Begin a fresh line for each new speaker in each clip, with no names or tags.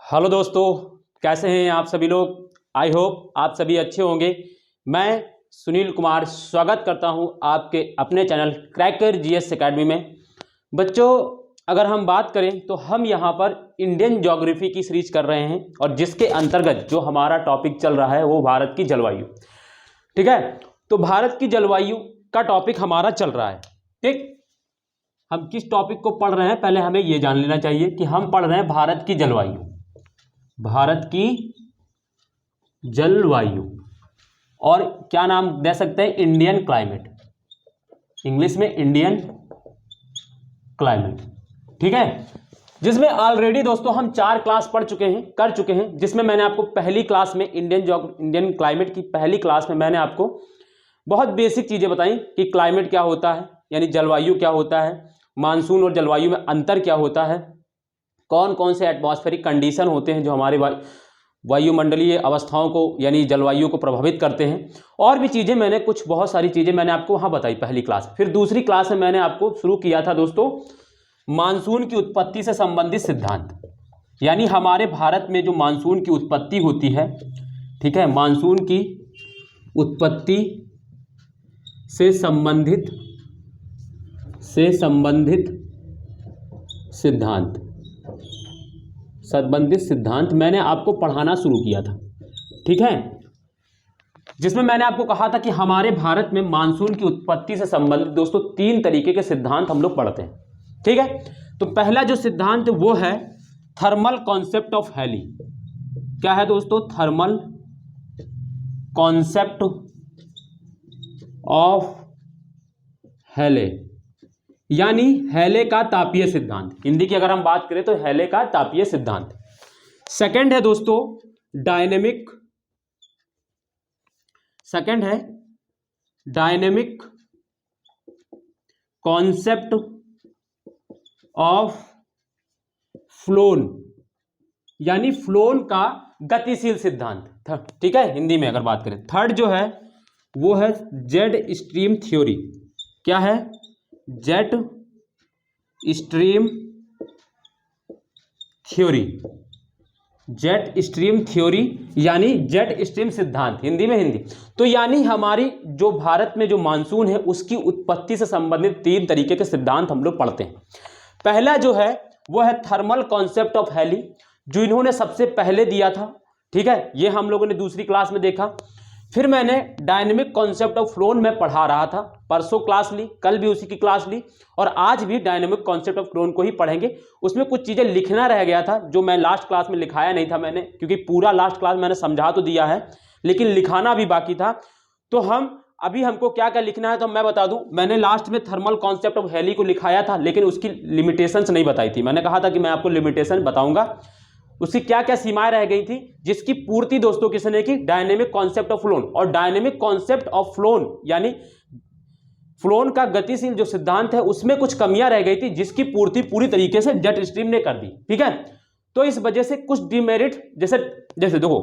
Hello दोस्तों, कैसे हैं आप सभी लोग। आई होप आप सभी अच्छे होंगे। मैं सुनील कुमार स्वागत करता हूं आपके अपने चैनल क्रैकर जीएस एकेडमी में। बच्चों, अगर हम बात करें तो हम यहां पर इंडियन ज्योग्राफी की सीरीज कर रहे हैं और जिसके अंतर्गत जो हमारा टॉपिक चल रहा है वो भारत की जलवायु। ठीक है, तो भारत की जलवायु का टॉपिक हमारा चल रहा है। ठीक, हम किस टॉपिक को पढ़ रहे हैं पहले हमें यह जान लेना चाहिए कि हम पढ़ रहे हैं भारत की जलवायु। भारत की जलवायु और क्या नाम दे सकते हैं, इंडियन क्लाइमेट, इंग्लिश में इंडियन क्लाइमेट। ठीक है, जिसमें ऑलरेडी दोस्तों हम 4 क्लास कर चुके हैं, जिसमें मैंने आपको पहली क्लास में इंडियन क्लाइमेट की पहली क्लास में मैंने आपको बहुत बेसिक चीजें बताई कि क्लाइमेट क्या होता है, यानी जलवायु क्या होता है, मानसून और जलवायु में अंतर क्या होता है, कौन कौन से एटमॉस्फेरिक कंडीशन होते हैं जो हमारे वायुमंडलीय अवस्थाओं को यानी जलवायु को प्रभावित करते हैं, और भी चीज़ें मैंने बहुत सारी चीज़ें मैंने आपको वहाँ बताई पहली क्लास। फिर दूसरी क्लास में मैंने आपको शुरू किया था दोस्तों मानसून की उत्पत्ति से संबंधित सिद्धांत, यानी हमारे भारत में जो मानसून की उत्पत्ति होती है, ठीक है, मानसून की उत्पत्ति से संबंधित सिद्धांत मैंने आपको पढ़ाना शुरू किया था। ठीक है, जिसमें मैंने आपको कहा था कि हमारे भारत में मानसून की उत्पत्ति से संबंधित दोस्तों 3 तरीके के सिद्धांत हम लोग पढ़ते हैं। ठीक है, तो पहला जो सिद्धांत वो है थर्मल कॉन्सेप्ट ऑफ हैली। क्या है दोस्तों? थर्मल कॉन्सेप्ट ऑफ हैले, यानी हैले का तापीय सिद्धांत। हिंदी की अगर हम बात करें तो हैले का तापीय सिद्धांत। सेकंड है दोस्तों डायनेमिक कॉन्सेप्ट ऑफ फ्लोन, यानी फ्लोन का गतिशील सिद्धांत। ठीक है, हिंदी में अगर बात करें। थर्ड जो है वो है जेट स्ट्रीम थ्योरी। क्या है? जेट स्ट्रीम थ्योरी, यानी जेट स्ट्रीम सिद्धांत, हिंदी में हिंदी। तो यानी हमारी जो भारत में जो मानसून है उसकी उत्पत्ति से संबंधित 3 तरीके के सिद्धांत हम लोग पढ़ते हैं। पहला जो है वो है थर्मल कॉन्सेप्ट ऑफ हैली, जो इन्होंने सबसे पहले दिया था। ठीक है, ये हम लोगों ने दूसरी क्लास में देखा। फिर मैंने डायनेमिक कॉन्सेप्ट ऑफ फ्लोन में पढ़ा रहा था, परसों क्लास ली, कल भी उसी की क्लास ली, और आज भी डायनेमिक कॉन्सेप्ट ऑफ फ्लोन को ही पढ़ेंगे। उसमें कुछ चीज़ें लिखना रह गया था जो मैं लास्ट क्लास में लिखाया नहीं था मैंने, क्योंकि पूरा लास्ट क्लास मैंने समझा तो दिया है लेकिन लिखाना भी बाकी था। तो हमको क्या क्या लिखना है तो मैं बता दूं। मैंने लास्ट में थर्मल कॉन्सेप्ट ऑफ हैली को लिखाया था लेकिन उसकी लिमिटेशंस नहीं बताई थी। मैंने कहा था कि मैं आपको लिमिटेशन बताऊंगा, उसकी क्या क्या सीमाएं रह गई थी, जिसकी पूर्ति दोस्तों किसने की? Dynamic concept of phloem. और डायनेमिक कॉन्सेप्ट ऑफ फ्लोन यानी फ्लोन का गतिशील जो सिद्धांत है उसमें कुछ कमियां रह गई थी, जिसकी पूर्ति पूरी तरीके से जेट स्ट्रीम ने कर दी। ठीक है, तो इस वजह से कुछ डिमेरिट, जैसे देखो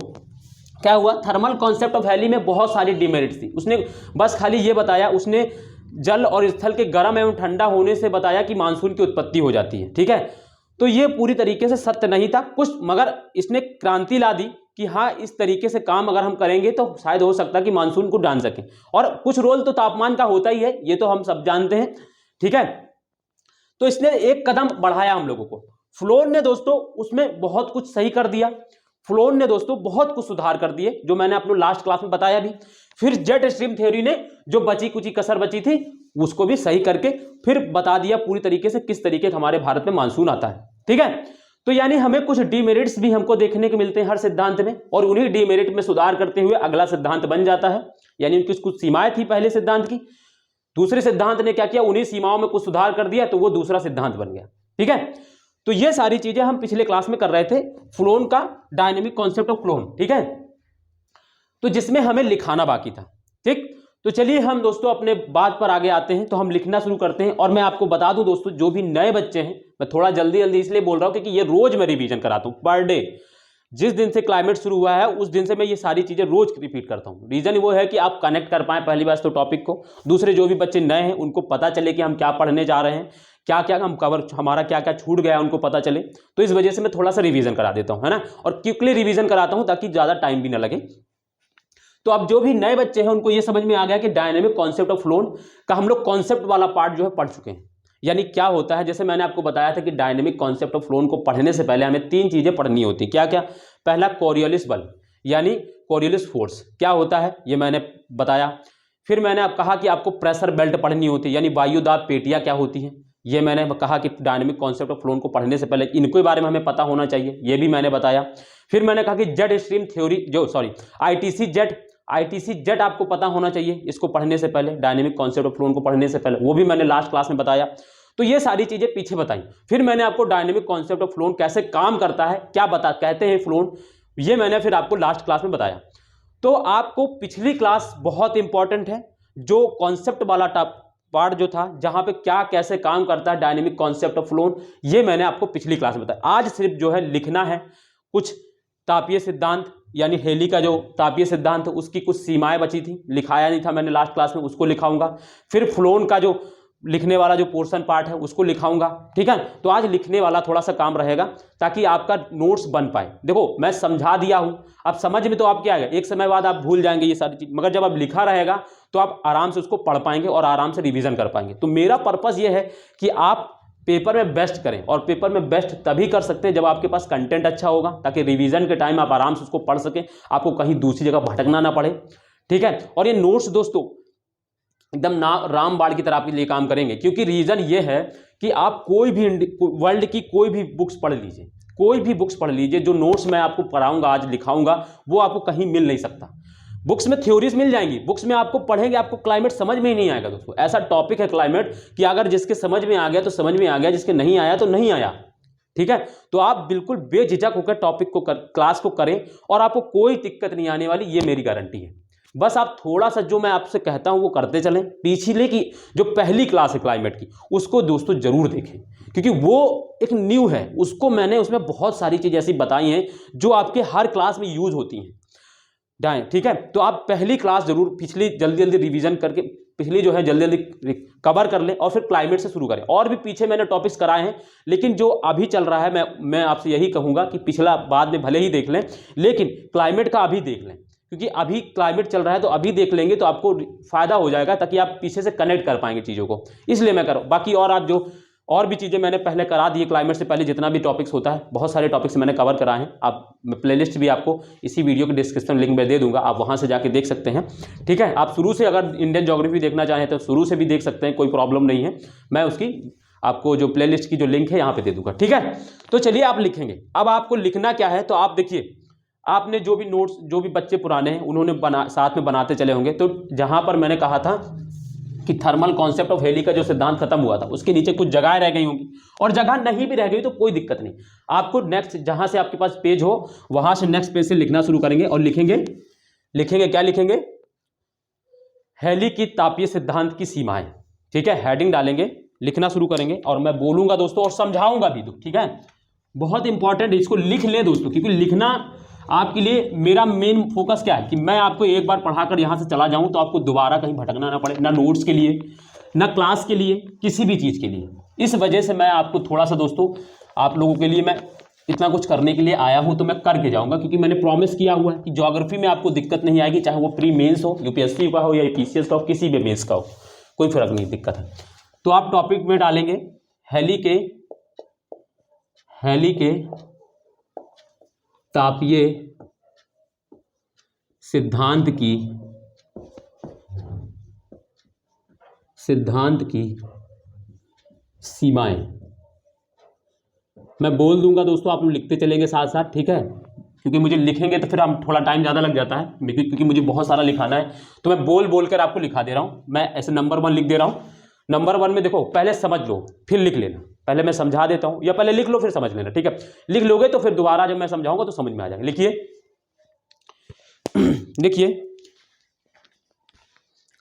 क्या हुआ, थर्मल कॉन्सेप्ट ऑफ हैली में बहुत सारी डिमेरिट्स थी। उसने बस खाली ये बताया, उसने जल और स्थल के गर्म एवं ठंडा होने से बताया कि मानसून की उत्पत्ति हो जाती है। ठीक है, तो ये पूरी तरीके से सत्य नहीं था कुछ, मगर इसने क्रांति ला दी कि हाँ, इस तरीके से काम अगर हम करेंगे तो शायद हो सकता है कि मानसून को जान सकें। और कुछ रोल तो तापमान का होता ही है, ये तो हम सब जानते हैं। ठीक है, तो इसने एक कदम बढ़ाया हम लोगों को। फ्लोन ने दोस्तों उसमें बहुत कुछ सही कर दिया, फ्लोन ने दोस्तों बहुत कुछ सुधार कर दिए, जो मैंने अपने लास्ट क्लास में बताया भी। फिर जेट स्ट्रीम थ्योरी ने जो बची कुची कसर बची थी उसको भी सही करके फिर बता दिया पूरी तरीके से किस तरीके का हमारे भारत में मानसून आता है। ठीक है, तो यानी हमें कुछ डिमेरिट्स भी हमको देखने को मिलते हैं हर सिद्धांत में, और उन्हीं डिमेरिट में सुधार करते हुए अगला सिद्धांत बन जाता है। यानी उनकी कुछ सीमाएं थी पहले सिद्धांत की, दूसरे सिद्धांत ने क्या किया, उन्हीं सीमाओं में कुछ सुधार कर दिया तो वो दूसरा सिद्धांत बन गया। ठीक है, तो ये सारी चीजें हम पिछले क्लास में कर रहे थे, फ्लोन का डायनेमिक कॉन्सेप्ट ऑफ फ्लोन। ठीक है, तो जिसमें हमें लिखाना बाकी था। ठीक, तो चलिए हम दोस्तों अपने बात पर आगे आते हैं, तो हम लिखना शुरू करते हैं। और मैं आपको बता दूं दोस्तों, जो भी नए बच्चे हैं, मैं थोड़ा जल्दी इसलिए बोल रहा हूं क्योंकि ये रोज मैं रिवीजन कराता हूं पर डे। जिस दिन से क्लाइमेट शुरू हुआ है उस दिन से मैं ये सारी चीजें रोज रिपीट करता हूं। रीजन वो है कि आप कनेक्ट कर पाएं पहली बात तो टॉपिक को, दूसरे जो भी बच्चे नए हैं उनको पता चले कि हम क्या पढ़ने जा रहे हैं, क्या क्या हम कवर, हमारा क्या क्या छूट गया उनको पता चले। तो इस वजह से मैं थोड़ा सा रिवीजन करा देता हूं, है ना, और क्विकली रिवीजन कराता हूं ताकि ज्यादा टाइम भी ना लगे। तो अब जो भी नए बच्चे हैं उनको ये समझ में आ गया कि डायनेमिक कॉन्सेप्ट ऑफ लोन का हम लोग कॉन्सेप्ट वाला पार्ट जो है पढ़ चुके हैं। यानी क्या होता है, जैसे मैंने आपको बताया था कि डायनेमिक कॉन्सेप्ट ऑफ लोन को पढ़ने से पहले हमें 3 चीजें पढ़नी होती, क्या क्या। पहला कोरियोलिस बल यानी कोरियोलिस फोर्स क्या होता है ये मैंने बताया। फिर मैंने अब कहा कि आपको प्रेशर बेल्ट पढ़नी होती है, यानी वायुदाब पेटियां क्या होती हैं, ये मैंने कहा कि डायनेमिक कॉन्सेप्ट ऑफ लोन को पढ़ने से पहले इनके बारे में हमें पता होना चाहिए, ये भी मैंने बताया। फिर मैंने कहा कि जेट स्ट्रीम थ्योरी जो आईटीसी जेट आपको पता होना चाहिए इसको पढ़ने से पहले, डायनेमिक कॉन्सेप्ट ऑफ लोन को पढ़ने से पहले, वो भी मैंने लास्ट क्लास में बताया। तो ये सारी चीजें पीछे बताई। फिर मैंने आपको डायनेमिक कॉन्सेप्ट ऑफ लोन कैसे काम करता है, क्या कहते हैं फ्लोन, ये मैंने फिर आपको लास्ट क्लास में बताया। तो आपको पिछली क्लास बहुत इंपॉर्टेंट है, जो कॉन्सेप्ट वाला पार्ट जो था, जहां पे क्या कैसे काम करता है डायनेमिक कॉन्सेप्ट ऑफ लोन, ये मैंने आपको पिछली क्लास में बताया। आज सिर्फ जो है लिखना है कुछ तापीय सिद्धांत, यानी हेली का जो तापीय सिद्धांत उसकी कुछ सीमाएं बची थी, लिखाया नहीं था मैंने लास्ट क्लास में, उसको लिखाऊंगा। फिर फ्लोन का जो लिखने वाला जो पोर्शन पार्ट है उसको लिखाऊंगा, ठीक है। तो आज लिखने वाला थोड़ा सा काम रहेगा ताकि आपका नोट्स बन पाए। देखो मैं समझा दिया हूं, अब समझ में तो आप क्या है, एक समय बाद आप भूल जाएंगे ये सारी चीज, मगर जब आप लिखा रहेगा तो आप आराम से उसको पढ़ पाएंगे और आराम से रिवीजन कर पाएंगे। तो मेरा पर्पस ये है कि आप पेपर में बेस्ट करें, और पेपर में बेस्ट तभी कर सकते हैं जब आपके पास कंटेंट अच्छा होगा, ताकि रिवीजन के टाइम आप आराम से उसको पढ़ सकें, आपको कहीं दूसरी जगह भटकना ना पड़े, ठीक है। और ये नोट्स दोस्तों एकदम ना रामबाण की तरह आपके लिए काम करेंगे, क्योंकि रीजन ये है कि आप कोई भी वर्ल्ड की कोई भी बुक्स पढ़ लीजिए, कोई भी बुक्स पढ़ लीजिए, जो नोट्स मैं आपको पढ़ाऊंगा आज लिखाऊंगा वो आपको कहीं मिल नहीं सकता। बुक्स में थ्योरीज मिल जाएंगी, बुक्स में आपको पढ़ेंगे आपको क्लाइमेट समझ में ही नहीं आएगा दोस्तों। ऐसा टॉपिक है क्लाइमेट कि अगर जिसके समझ में आ गया तो समझ में आ गया, जिसके नहीं आया तो नहीं आया, ठीक है। तो आप बिल्कुल बेझिझक होकर टॉपिक को क्लास को करें और आपको कोई दिक्कत नहीं आने वाली, ये मेरी गारंटी है। बस आप थोड़ा सा जो मैं आपसे कहता हूं वो करते चलें। पिछले की जो पहली क्लास है क्लाइमेट की उसको दोस्तों जरूर देखें, क्योंकि वो एक न्यू है, उसको मैंने उसमें बहुत सारी चीजें ऐसी बताई हैं जो आपके हर क्लास में यूज होती हैं, ठीक है। तो आप पहली क्लास जरूर पिछली जल्दी जल्दी रिवीजन करके पिछली जो है जल्दी जल्दी कवर कर लें और फिर क्लाइमेट से शुरू करें। और भी पीछे मैंने टॉपिक्स कराए हैं, लेकिन जो अभी चल रहा है मैं आपसे यही कहूंगा कि पिछला बाद में भले ही देख लें, लेकिन क्लाइमेट का अभी देख लें, क्योंकि अभी क्लाइमेट चल रहा है तो अभी देख लेंगे तो आपको फायदा हो जाएगा, ताकि आप पीछे से कनेक्ट कर पाएंगे चीज़ों को, इसलिए मैं करूँ। बाकी और आप जो और भी चीज़ें मैंने पहले करा दी है, क्लाइमेट से पहले जितना भी टॉपिक्स होता है बहुत सारे टॉपिक्स मैंने कवर कराए हैं। आप प्लेलिस्ट भी आपको इसी वीडियो के डिस्क्रिप्शन लिंक में दे दूंगा, आप वहां से जाके देख सकते हैं, ठीक है। आप शुरू से अगर इंडियन ज्योग्राफी देखना चाहें तो शुरू से भी देख सकते हैं, कोई प्रॉब्लम नहीं है। मैं उसकी आपको जो प्लेलिस्ट की जो लिंक है यहाँ पे दे दूंगा, ठीक है। तो चलिए आप लिखेंगे। अब आपको लिखना क्या है, तो आप देखिए, आपने जो भी नोट्स जो भी बच्चे पुराने हैं उन्होंने साथ में बनाते चले होंगे। तो जहां पर मैंने कहा था कि थर्मल कॉन्सेप्ट ऑफ हेली का जो सिद्धांत खत्म हुआ था उसके नीचे कुछ जगह रह गई होंगी, और जगह नहीं भी रह गई तो कोई दिक्कत नहीं, आपको नेक्स्ट जहां से आपके पास पेज हो वहां से नेक्स्ट पेज से लिखना शुरू करेंगे। और लिखेंगे क्या लिखेंगे, हेली की तापीय सिद्धांत की सीमाएं, ठीक है। हेडिंग डालेंगे, लिखना शुरू करेंगे और मैं बोलूंगा दोस्तों और समझाऊंगा भी, ठीक है। बहुत इंपॉर्टेंट है, इसको लिख लें दोस्तों, क्योंकि लिखना आपके लिए मेरा मेन फोकस क्या है कि मैं आपको एक बार पढ़ाकर यहां से चला जाऊं तो आपको दोबारा कहीं भटकना ना पड़े, ना नोट्स के लिए ना क्लास के लिए, किसी भी चीज़ के लिए। इस वजह से मैं आपको थोड़ा सा दोस्तों आप लोगों के लिए मैं इतना कुछ करने के लिए आया हूं, तो मैं करके जाऊंगा, क्योंकि मैंने प्रॉमिस किया हुआ है कि ज्योग्राफी में आपको दिक्कत नहीं आएगी, चाहे वो प्री मेंस हो, यूपीएससी का हो या पीसीएस का हो, किसी भी मेंस का हो, कोई फर्क नहीं, दिक्कत है। तो आप टॉपिक में डालेंगे हेली के तापीय सिद्धांत की सीमाएं। मैं बोल दूंगा दोस्तों, आप लोग लिखते चलेंगे साथ साथ, ठीक है, क्योंकि मुझे लिखेंगे तो फिर हम थोड़ा टाइम ज़्यादा लग जाता है, क्योंकि मुझे बहुत सारा लिखाना है। तो मैं बोल बोल कर आपको लिखा दे रहा हूं, मैं ऐसे नंबर 1 लिख दे रहा हूं। नंबर 1 में देखो, पहले समझ लो फिर लिख लेना, पहले मैं समझा देता हूं, या पहले लिख लो फिर समझ लेना, ठीक है। लिख लोगे तो फिर दोबारा जब मैं समझाऊंगा तो समझ में आ जाएगा।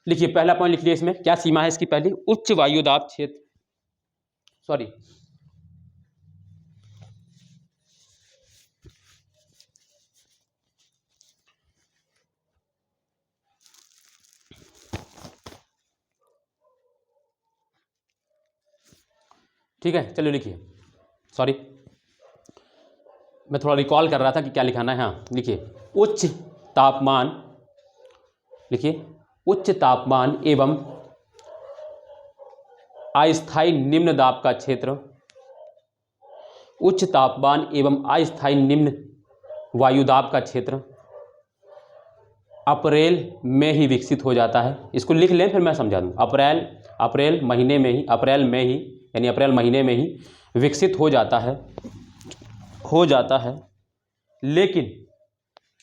लिखिए पहला पॉइंट लिख लिया, इसमें क्या सीमा है इसकी, पहली उच्च वायुदाब क्षेत्र, सॉरी ठीक है, चलिए लिखिए, सॉरी मैं थोड़ा रिकॉल कर रहा था कि क्या लिखाना है। हाँ लिखिए, उच्च तापमान, लिखिए उच्च तापमान एवं अस्थायी निम्न दाब का क्षेत्र, उच्च तापमान एवं अस्थायी निम्न वायुदाब का क्षेत्र अप्रैल में ही विकसित हो जाता है। इसको लिख लें फिर मैं समझा दूँ। अप्रैल महीने में ही, अप्रैल में ही यानी अप्रैल महीने में ही विकसित हो जाता है।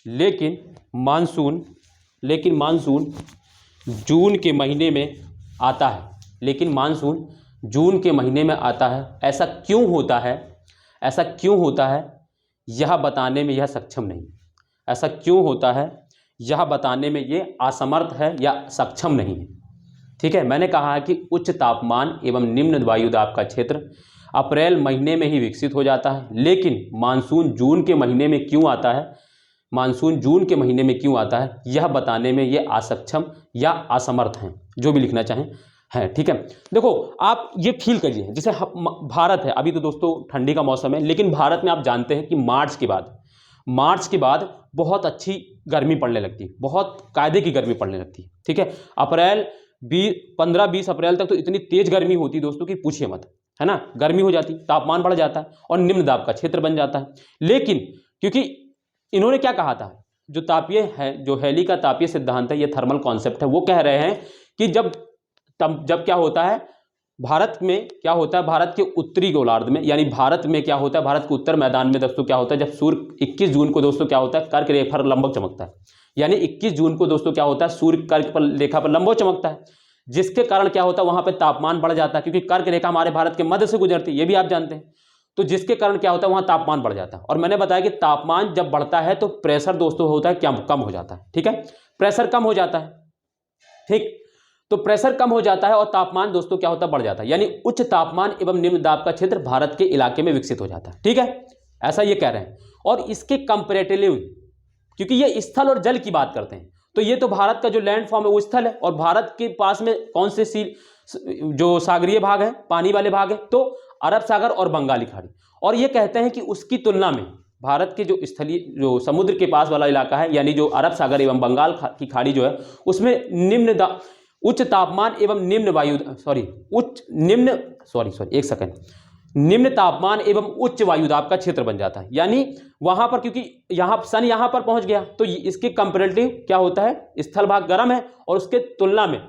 लेकिन मानसून जून के महीने में आता है। लेकिन मानसून जून के महीने में आता है। ऐसा क्यों होता है यह बताने में यह सक्षम नहीं। ऐसा क्यों होता है यह बताने में ये असमर्थ है या सक्षम नहीं है। ठीक है, मैंने कहा है कि उच्च तापमान एवं निम्न वायुदाब का क्षेत्र अप्रैल महीने में ही विकसित हो जाता है, लेकिन मानसून जून के महीने में क्यों आता है, यह बताने में ये असक्षम या असमर्थ हैं, जो भी लिखना चाहें है। ठीक है, देखो आप ये फील करिए, जैसे भारत है, अभी तो दोस्तों ठंडी का मौसम है, लेकिन भारत में आप जानते हैं कि मार्च के बाद बहुत अच्छी गर्मी पड़ने लगती है, बहुत कायदे की गर्मी पड़ने लगती है। ठीक है, 15-20 अप्रैल तक तो इतनी तेज गर्मी होती है दोस्तों कि पूछिए मत, है ना। गर्मी हो जाती, तापमान बढ़ जाता है और निम्न दाब का क्षेत्र बन जाता है। लेकिन क्योंकि इन्होंने क्या कहा था, जो हैली का तापीय सिद्धांत है, ये थर्मल कॉन्सेप्ट है, वो कह रहे हैं कि जब क्या होता है, भारत में क्या होता है, भारत के उत्तरी गोलार्ध में, यानी भारत में क्या होता है, भारत के उत्तर मैदान में दोस्तों क्या होता है, जब सूर्य 21 जून को दोस्तों क्या होता है, कर्क रेखा पर लंबक चमकता है। यानी 21 जून को दोस्तों क्या होता है, सूर्य कर्क पर रेखा पर लंबक चमकता है, जिसके कारण क्या होता है, वहां पर तापमान बढ़ जाता है, क्योंकि कर्क रेखा हमारे भारत के मध्य से गुजरती है, ये भी आप जानते हैं। तो जिसके कारण क्या होता है, वहां तापमान बढ़ जाता है। और मैंने बताया कि तापमान जब बढ़ता है तो प्रेशर दोस्तों होता है क्या, कम हो जाता है। ठीक है, प्रेशर कम हो जाता है। ठीक, तो प्रेशर कम हो जाता है और तापमान दोस्तों क्या होता है, बढ़ जाता है। यानी उच्च तापमान एवं निम्न दाब का क्षेत्र भारत के इलाके में विकसित हो जाता है। ठीक है, ऐसा ये कह रहे हैं। और इसके कंपैरेटिवली, क्योंकि ये स्थल और जल की बात करते हैं, तो ये तो भारत का जो लैंड फॉर्म है वो स्थल है, और भारत के पास में कौन से जो सागरीय भाग है, पानी वाले भाग है, तो अरब सागर और बंगाली खाड़ी। और ये कहते हैं कि उसकी तुलना में भारत के जो स्थलीय, जो समुद्र के पास वाला इलाका है, यानी जो अरब सागर एवं बंगाल की खाड़ी जो है, उसमें उच्च तापमान एवं निम्न तापमान एवं उच्च वायुदाब का क्षेत्र बन जाता है। यानी वहां पर, क्योंकि सन यहां पर पहुंच गया, तो इसके कंपैरेटिव क्या होता है, स्थल भाग गर्म है और उसके तुलना में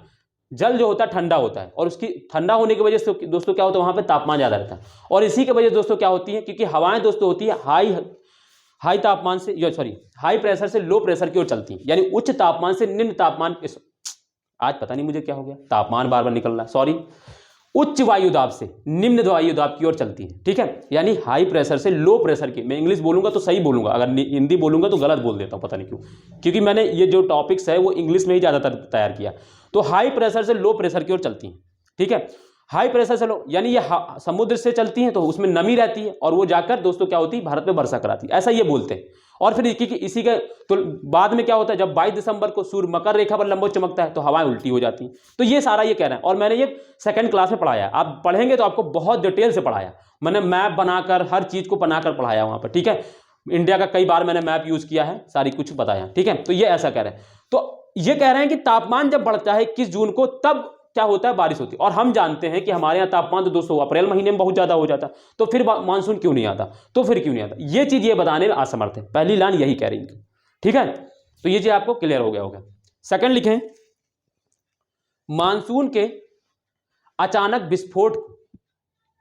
जल जो होता है ठंडा होता है, और उसकी ठंडा होने की वजह से दोस्तों क्या होता है, वहां पर तापमान ज्यादा रहता है। और इसी की वजह से दोस्तों क्या होती है, क्योंकि हवाएं दोस्तों होती है हाई प्रेशर से लो प्रेशर की ओर चलती है। यानी उच्च तापमान से निम्न तापमान, आज पता नहीं मुझे क्या हो गया, तापमान बार बार निकल रहा है, सॉरी, उच्च वायुदाब से निम्न वायुदाब की ओर चलती है। ठीक है, यानी हाई प्रेशर से लो प्रेशर की, मैं इंग्लिश बोलूंगा तो सही बोलूंगा, अगर हिंदी बोलूंगा तो गलत बोल देता हूं, पता नहीं क्यों, क्योंकि मैंने ये जो टॉपिक्स है वो इंग्लिश में ही ज्यादातर तैयार किया। तो हाई प्रेशर से लो प्रेशर की ओर चलती है। ठीक है, हाई प्रेशर से लो, यानी ये समुद्र से चलती हैं तो उसमें नमी रहती है, और वो जाकर दोस्तों क्या होती है, भारत में वर्षा कराती है, ऐसा ये बोलते हैं। और फिर इसी के तो बाद में क्या होता है, जब 22 दिसंबर को सूर्य मकर रेखा पर लंबवत चमकता है तो हवाएं उल्टी हो जाती हैं। तो ये सारा ये कह रहे हैं, और मैंने ये सेकंड क्लास में पढ़ाया, आप पढ़ेंगे तो आपको बहुत डिटेल से पढ़ाया, मैंने मैप बनाकर हर चीज को बनाकर पढ़ाया वहां पर। ठीक है, इंडिया का कई बार मैंने मैप यूज किया है, सारी कुछ बताया। ठीक है, तो ये ऐसा कह रहे हैं। तो ये कह रहे हैं कि तापमान जब बढ़ता है 21 जून को, तब क्या होता है, बारिश होती है। और हम जानते हैं कि हमारे यहाँ तापमान तो दोस्तों अप्रैल महीने में बहुत ज्यादा हो जाता, तो फिर मानसून क्यों नहीं आता, तो फिर क्यों नहीं आता, ये चीज ये बताने में असमर्थ है। पहली लाइन यही कह रही है। ठीक है, तो ये चीज आपको क्लियर हो गया होगा। सेकंड लिखें, मानसून के अचानक विस्फोट।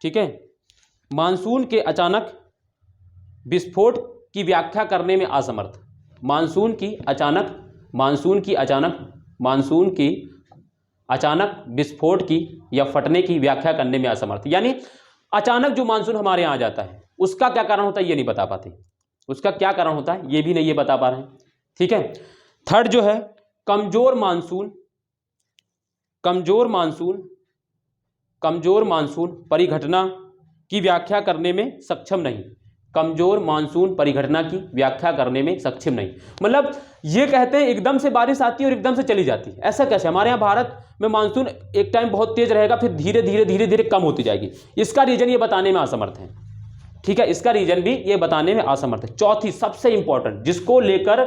ठीक है, मानसून के अचानक विस्फोट की व्याख्या करने में असमर्थ। मानसून की अचानक विस्फोट की या फटने की व्याख्या करने में असमर्थ। यानी अचानक जो मानसून हमारे यहाँ आ जाता है उसका क्या कारण होता है, ये नहीं बता पाते, उसका क्या कारण होता है ये भी नहीं ये बता पा रहे हैं। ठीक है, थर्ड जो है, कमजोर मानसून परिघटना की व्याख्या करने में सक्षम नहीं। कमजोर मानसून परिघटना की व्याख्या करने में सक्षम नहीं। मतलब ये कहते हैं एकदम से बारिश आती है और एकदम से चली जाती है, ऐसा कैसे? हमारे यहाँ भारत में मानसून एक टाइम बहुत तेज रहेगा, फिर धीरे धीरे धीरे धीरे कम होती जाएगी। इसका रीजन ये बताने में असमर्थ है, ठीक है, इसका रीजन भी ये बताने में असमर्थ है। चौथी सबसे इंपॉर्टेंट, जिसको लेकर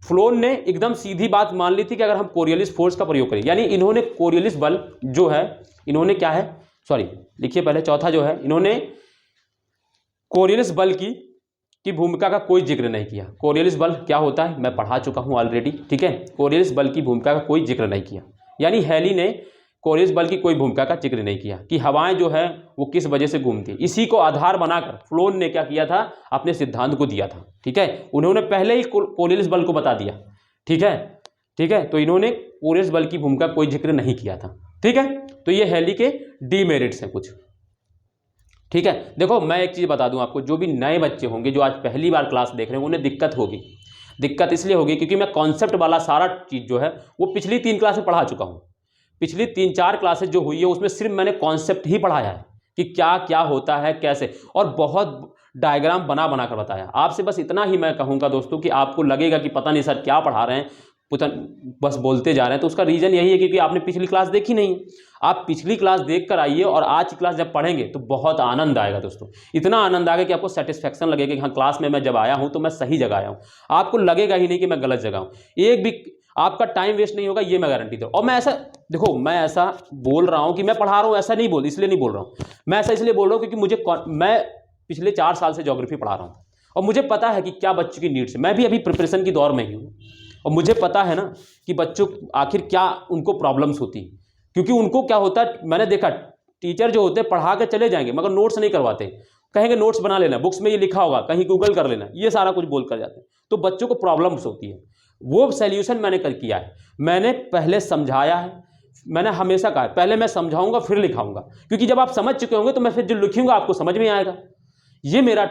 फ्लोन ने एकदम सीधी बात मान ली थी कि अगर हम कोरियोलिस फोर्स का प्रयोग करें, यानी इन्होंने कोरियोलिस बल जो है, इन्होंने क्या है, सॉरी लिखिए पहले, चौथा जो है, इन्होंने कोरियोलिस बल की भूमिका का कोई जिक्र नहीं किया। कोरियोलिस बल क्या होता है मैं पढ़ा चुका हूं ऑलरेडी, ठीक है। कोरियोलिस बल की भूमिका का कोई जिक्र नहीं किया, यानी हैली ने कोरियोलिस बल की कोई भूमिका का जिक्र नहीं किया कि हवाएं जो है वो किस वजह से घूमती। इसी को आधार बनाकर फ्लोन ने क्या किया था, अपने सिद्धांत को दिया था, ठीक है। उन्होंने पहले ही कोरियोलिस बल को बता दिया, ठीक है, ठीक है। तो इन्होंने कोरियोलिस बल की भूमिका कोई जिक्र नहीं किया था, ठीक है। तो ये हैली के डीमेरिट्स हैं कुछ, ठीक है। देखो मैं एक चीज़ बता दूं आपको, जो भी नए बच्चे होंगे जो आज पहली बार क्लास देख रहे हैं उन्हें दिक्कत होगी। दिक्कत इसलिए होगी क्योंकि मैं कॉन्सेप्ट वाला सारा चीज़ जो है वो पिछली 3 क्लासें पढ़ा चुका हूं। पिछली 3-4 क्लासेस जो हुई है उसमें सिर्फ मैंने कॉन्सेप्ट ही पढ़ाया है कि क्या क्या होता है कैसे, और बहुत डायग्राम बना बना कर बताया। आपसे बस इतना ही मैं कहूँगा दोस्तों कि आपको लगेगा कि पता नहीं सर क्या पढ़ा रहे हैं, बस बोलते जा रहे हैं, तो उसका रीज़न यही है क्योंकि आपने पिछली क्लास देखी नहीं। आप पिछली क्लास देख कर आइए और आज की क्लास जब पढ़ेंगे तो बहुत आनंद आएगा दोस्तों। इतना आनंद आएगा कि आपको सेटिस्फैक्शन लगेगा कि हाँ क्लास में मैं जब आया हूँ तो मैं सही जगह आया हूँ। आपको लगेगा ही नहीं कि मैं गलत जगह हूँ, एक भी आपका टाइम वेस्ट नहीं होगा, ये मैं गारंटी दूँ। और मैं ऐसा देखो, मैं ऐसा बोल रहा हूँ कि मैं पढ़ा रहा हूँ ऐसा नहीं बोल, इसलिए नहीं बोल रहा हूँ मैं, ऐसा इसलिए बोल रहा हूँ क्योंकि मैं पिछले 4 साल से ज्योग्राफी पढ़ा रहा हूँ और मुझे पता है कि क्या बच्चों की नीड्स है। मैं भी अभी प्रिपरेशन की दौर में ही हूँ और मुझे पता है ना कि बच्चों आखिर क्या उनको प्रॉब्लम्स होती हैं, क्योंकि उनको क्या होता है, मैंने देखा टीचर जो होते हैं पढ़ा के चले जाएंगे मगर नोट्स नहीं करवाते, कहेंगे नोट्स बना लेना, बुक्स में ये लिखा होगा, कहीं गूगल कर लेना, ये सारा कुछ बोल कर जाते हैं, तो बच्चों को प्रॉब्लम्स होती है। वो सॉल्यूशन मैंने कर किया है, मैंने पहले समझाया है। मैंने हमेशा कहा है पहले मैं समझाऊंगा फिर लिखाऊंगा, क्योंकि जब आप समझ चुके होंगे तो मैं फिर जो लिखूंगा आपको समझ में आएगा। ये मेरा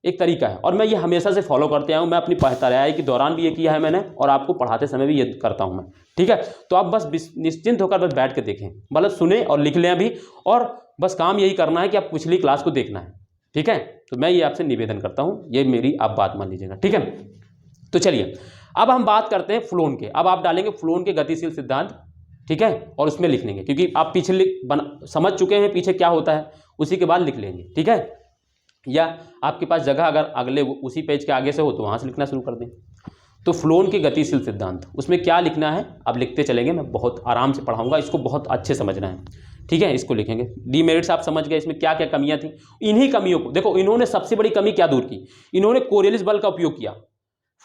एक तरीका है और मैं ये हमेशा से फॉलो करते आया हूँ। मैं अपनी पढ़ाई के दौरान भी ये किया है मैंने, और आपको पढ़ाते समय भी ये करता हूँ मैं, ठीक है। तो आप बस निश्चिंत होकर बस बैठ के देखें, मतलब सुने और लिख लें अभी, और बस काम यही करना है कि आप पिछली क्लास को देखना है, ठीक है। तो मैं ये आपसे निवेदन करता हूँ, ये मेरी आप बात मान लीजिएगा, ठीक है। तो चलिए अब हम बात करते हैं फ्लोन के। अब आप डालेंगे फ्लोन के गतिशील सिद्धांत, ठीक है, और उसमें लिख लेंगे क्योंकि आप पिछले समझ चुके हैं पीछे क्या होता है, उसी के बाद लिख लेंगे, ठीक है। या आपके पास जगह अगर अगले उसी पेज के आगे से हो तो वहाँ से लिखना शुरू कर दें। तो फ्लोन के गतिशील सिद्धांत, उसमें क्या लिखना है अब लिखते चलेंगे, मैं बहुत आराम से पढ़ाऊंगा, इसको बहुत अच्छे समझना है, ठीक है। इसको लिखेंगे। डीमेरिट्स आप समझ गए, इसमें क्या क्या कमियां थी, इन्हीं कमियों को देखो। इन्होंने सबसे बड़ी कमी क्या दूर की, इन्होंने कोरियोलिस बल का उपयोग किया।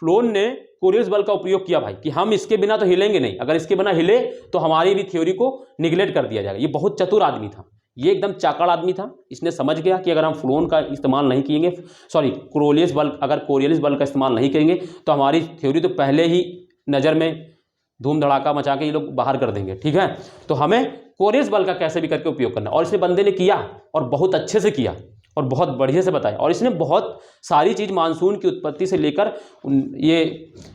फ्लोन ने कोरियोलिस बल का उपयोग किया भाई, कि हम इसके बिना तो हिलेंगे नहीं, अगर इसके बिना हिले तो हमारी भी थ्योरी को निगलेक्ट कर दिया जाएगा। ये बहुत चतुर आदमी था, ये एकदम चाकड़ आदमी था। इसने समझ गया कि अगर हम फ्लोन का इस्तेमाल नहीं किएंगे, सॉरी कोरियोलिस बल, अगर कोरियोलिस बल का इस्तेमाल नहीं करेंगे तो हमारी थ्योरी तो पहले ही नज़र में धूम धड़ाका मचा के ये लोग बाहर कर देंगे, ठीक है। तो हमें कोरियोलिस बल का कैसे भी करके उपयोग करना, और इसने बंदे ने किया और बहुत अच्छे से किया और बहुत बढ़िया से बताया। और इसने बहुत सारी चीज़ मानसून की उत्पत्ति से लेकर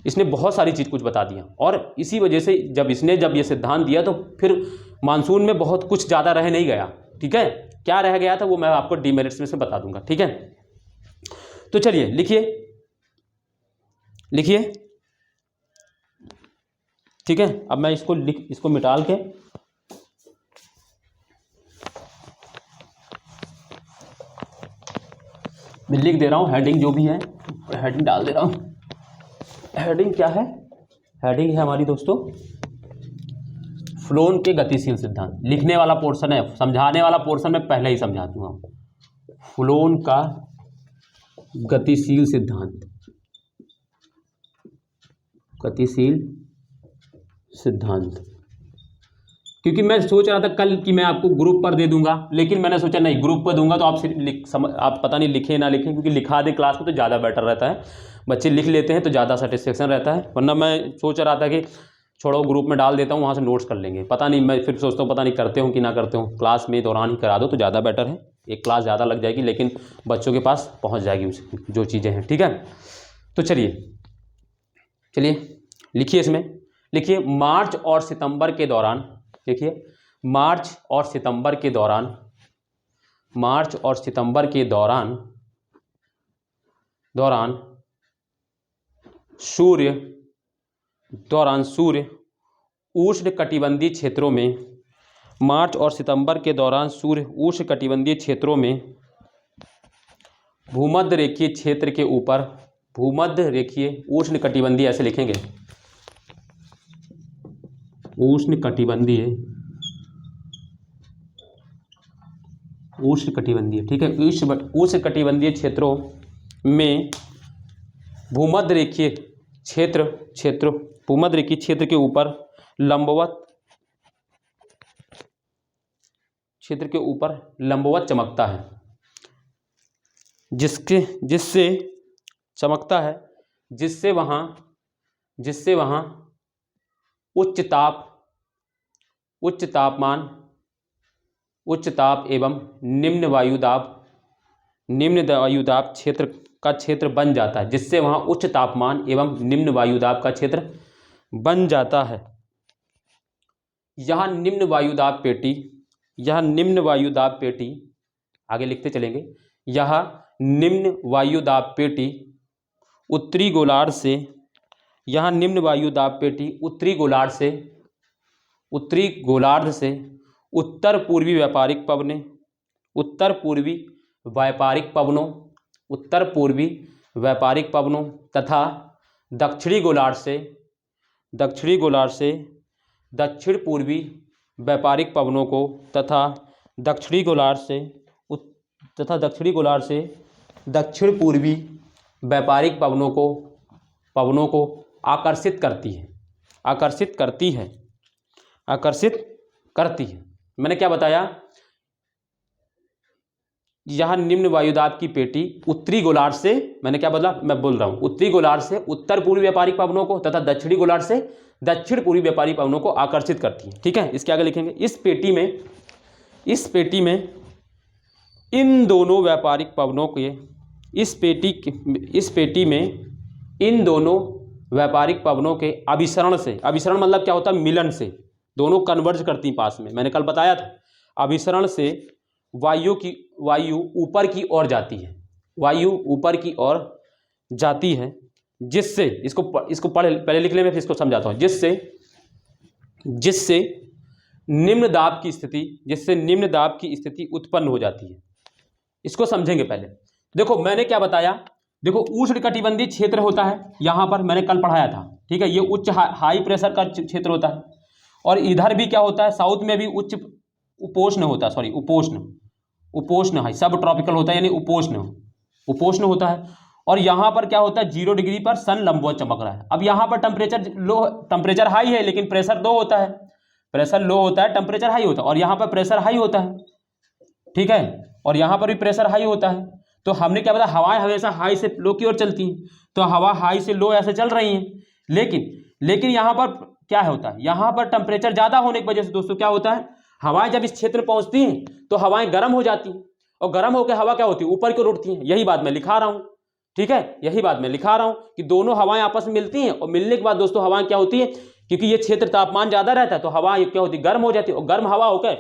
इसने बहुत सारी चीज़ कुछ बता दिया। और इसी वजह से जब ये सिद्धांत दिया तो फिर मानसून में बहुत कुछ ज़्यादा रह नहीं गया, ठीक है। क्या रह गया था वो मैं आपको डीमेरिट्स में से बता दूंगा, ठीक है। तो चलिए लिखिए, ठीक है। अब मैं इसको मिटाल के मैं लिख दे रहा हूँ, हेडिंग जो भी है हेडिंग डाल दे रहा हूँ। हेडिंग क्या है, हेडिंग है हमारी दोस्तों फ्लोन के गतिशील सिद्धांत। लिखने वाला पोर्शन है, समझाने वाला पोर्शन मैं पहले ही समझा दूंगा। फ्लोन का गतिशील सिद्धांत, गतिशील सिद्धांत, क्योंकि मैं सोच रहा था कल कि मैं आपको ग्रुप पर दे दूंगा, लेकिन मैंने सोचा नहीं ग्रुप पर दूंगा तो आप पता नहीं लिखे ना लिखें, क्योंकि लिखा दे क्लास में तो ज़्यादा बेटर रहता है, बच्चे लिख लेते हैं तो ज़्यादा सेटिस्फेक्शन रहता है। वरना मैं सोच रहा था कि छोड़ो ग्रुप में डाल देता हूँ, वहाँ से नोट्स कर लेंगे। पता नहीं, मैं फिर सोचता हूँ पता नहीं करते हो कि ना करते हो, क्लास में दौरान ही करा दो तो ज़्यादा बेटर है। एक क्लास ज़्यादा लग जाएगी लेकिन बच्चों के पास पहुँच जाएगी उसकी जो चीज़ें हैं, ठीक है। तो चलिए लिखिए, इसमें लिखिए मार्च और सितंबर के दौरान, देखिए मार्च और सितंबर के दौरान सूर्य उष्णकटिबंधीय क्षेत्रों में, मार्च और सितंबर के दौरान सूर्य उष्णकटिबंधीय क्षेत्रों में भूमध्य रेखीय क्षेत्र के ऊपर, भूमध्य रेखीय उष्णकटिबंधीय ऐसे लिखेंगे, उष्णकटिबंधीय, ठीक है, उष्णकटिबंधीय क्षेत्रों में भूमध्य रेखीय क्षेत्र के ऊपर लंबवत चमकता है, जिससे वहाँ उच्च ताप एवं निम्न वायुदाब क्षेत्र बन जाता है, जिससे वहाँ उच्च तापमान एवं निम्न वायुदाब का क्षेत्र बन जाता है। यहाँ निम्न वायुदाब पेटी, आगे लिखते चलेंगे, यह निम्न वायुदाब पेटी उत्तरी गोलार्ध से उत्तर पूर्वी व्यापारिक पवनों तथा दक्षिणी गोलार्ध से दक्षिण पूर्वी व्यापारिक पवनों को तथा दक्षिणी गोलार्ध से दक्षिण पूर्वी व्यापारिक पवनों को आकर्षित करती है। मैंने क्या बताया, यह निम्न वायुदाब की पेटी उत्तरी गोलार्ध से, मैंने क्या बोला, मैं बोल रहा हूं उत्तरी गोलार्ध से उत्तर पूर्वी व्यापारिक पवनों को तथा दक्षिणी गोलार्ध से दक्षिण पूर्वी व्यापारिक पवनों को आकर्षित करती है। ठीक है, इसके आगे लिखेंगे, इस पेटी में इन दोनों व्यापारिक पवनों के इस पेटी में इन दोनों व्यापारिक पवनों के अभिसरण मतलब क्या होता है, मिलन से, दोनों कन्वर्ज करती पास में। मैंने कल बताया था, अभिसरण से वायु ऊपर की ओर जाती है, जिससे इसको पहले लिख ले, मैं फिर इसको समझाता हूँ, जिससे निम्न दाब की स्थिति उत्पन्न हो जाती है। इसको समझेंगे पहले। देखो मैंने क्या बताया, देखो उष्णकटिबंधीय क्षेत्र होता है, यहां पर मैंने कल पढ़ाया था, ठीक है, ये उच्च हाई प्रेशर का क्षेत्र होता है, और इधर भी क्या होता है, साउथ में भी उच्च उपोष्ण है, सब ट्रॉपिकल होता है, यानी उपोष्ण होता है। और यहाँ पर क्या होता है, 0 डिग्री पर सन लंबवत चमक रहा है। अब यहाँ पर टेम्परेचर हाई है लेकिन प्रेशर लो होता है, टेम्परेचर हाई होता है, और यहाँ पर प्रेशर हाई होता है, ठीक है, और यहाँ पर भी प्रेशर हाई होता है। तो हमने क्या बताया, हवाएं हमेशा हाई से लो की ओर चलती हैं, तो हवा हाई से लो ऐसे चल रही हैं, लेकिन यहाँ पर क्या होता है, यहाँ पर टेम्परेचर ज़्यादा होने की वजह से दोस्तों क्या होता है, हवाएं जब इस क्षेत्र में पहुँचती हैं तो हवाएं गर्म हो जाती हैं, और गर्म होकर हवा क्या होती है, ऊपर की ओर उठती हैं। यही बात मैं लिखा रहा हूँ, ठीक है, यही बात मैं लिखा रहा हूँ कि दोनों हवाएं आपस में मिलती हैं, और मिलने के बाद दोस्तों हवाएं क्या होती है, क्योंकि ये क्षेत्र तापमान ज़्यादा रहता है तो हवा क्या होती है, गर्म हो जाती है, और गर्म हवा होकर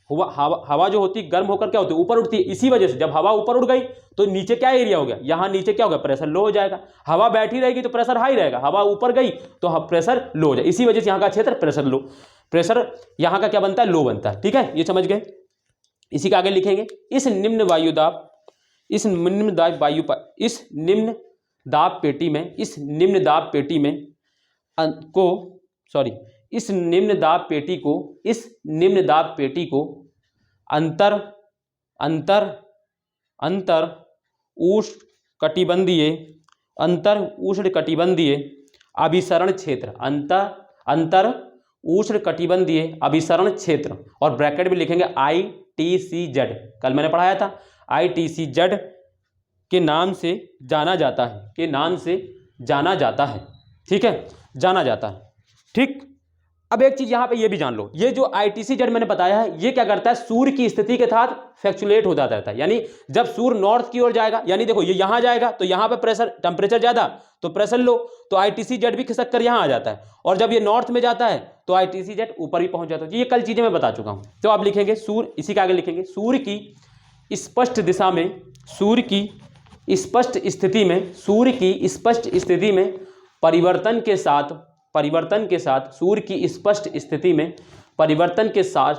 हवा जो होती है गर्म होकर क्या होती है, ऊपर उठती है। इसी वजह से जब हवा ऊपर उठ गई तो नीचे क्या एरिया हो गया, यहाँ नीचे क्या होगा, प्रेशर लो हो जाएगा। हवा बैठी रहेगी तो प्रेशर हाई रहेगा, हवा ऊपर गई तो प्रेशर लो हो जाएगा। इसी वजह से यहाँ का क्षेत्र प्रेशर यहाँ का क्या बनता है, लो बनता है। ठीक है, ये समझ गए। इसी के आगे लिखेंगे, इस निम्न दाब पेटी को अंतर उष्णकटिबंधीय अभिसरण क्षेत्र, और ब्रैकेट में लिखेंगे ITCZ। कल मैंने पढ़ाया था, ITCZ के नाम से जाना जाता है, ठीक है, जाना जाता है। ठीक, अब एक चीज यहां पे ये भी जान लो, ये जो ITCZ मैंने बताया है, ये क्या करता है, सूर्य की स्थिति के साथ फ्लक्चुएट होता रहता है। यानी जब सूर्य नॉर्थ की ओर जाएगा, यानी देखो ये यहां जाएगा तो यहां पे टेम्परेचर ज्यादा तो प्रेशर लो, तो ITCZ भी खिसक कर यहां आ जाता है, और जब ये नॉर्थ में जाता है तो ITCZ ऊपर ही पहुंच जाता है। ये कल चीजें मैं बता चुका हूं। तो आप लिखेंगे सूर्य, इसी के आगे लिखेंगे, सूर्य की स्पष्ट दिशा में स्पष्ट स्थिति में, सूर्य की स्पष्ट स्थिति में परिवर्तन के साथ सूर्य की स्पष्ट स्थिति में परिवर्तन के साथ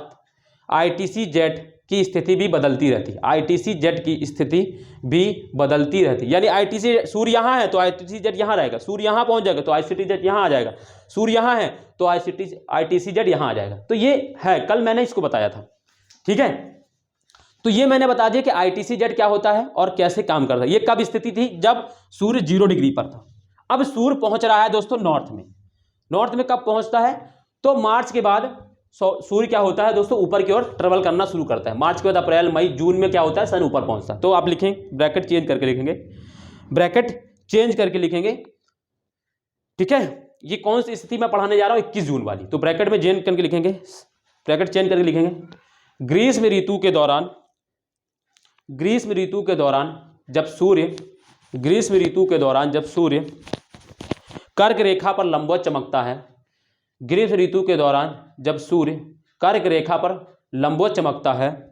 ITC-Z की स्थिति भी बदलती रहती है। ITC-Z की स्थिति भी बदलती रहती है। यानी ITC सूर्य यहाँ है तो ITC-Z यहाँ रहेगा, सूर्य यहाँ पहुँच जाएगा तो ITC-Z यहाँ आ जाएगा, सूर्य यहाँ है तो ITC-Z यहाँ आ जाएगा। तो ये है, कल मैंने इसको बताया था, ठीक है। तो ये मैंने बता दिया कि ITC-Z क्या होता है और कैसे काम करता है। ये कब स्थिति थी? जब सूर्य 0 डिग्री पर था। अब सूर्य पहुंच रहा है दोस्तों नॉर्थ में। नॉर्थ में कब पहुंचता है? तो मार्च के बाद सूर्य क्या होता है दोस्तों, ऊपर की ओर ट्रेवल करना शुरू करता है। मार्च के बाद अप्रैल, मई, जून में क्या होता है, सन ऊपर पहुंचता है। तो आप लिखें, ब्रैकेट चेंज करके लिखेंगे, ब्रैकेट चेंज करके लिखेंगे, ठीक है। ये कौन सी स्थिति मैं पढ़ाने जा रहा हूं? 21 जून वाली। तो ब्रैकेट में चेंज करके लिखेंगे, ब्रैकेट चेंज करके लिखेंगे, ग्रीष्म ऋतु के दौरान जब सूर्य कर्क रेखा पर लंबवत चमकता है, ग्रीष्म ऋतु के दौरान जब सूर्य कर्क रेखा पर लंबवत चमकता है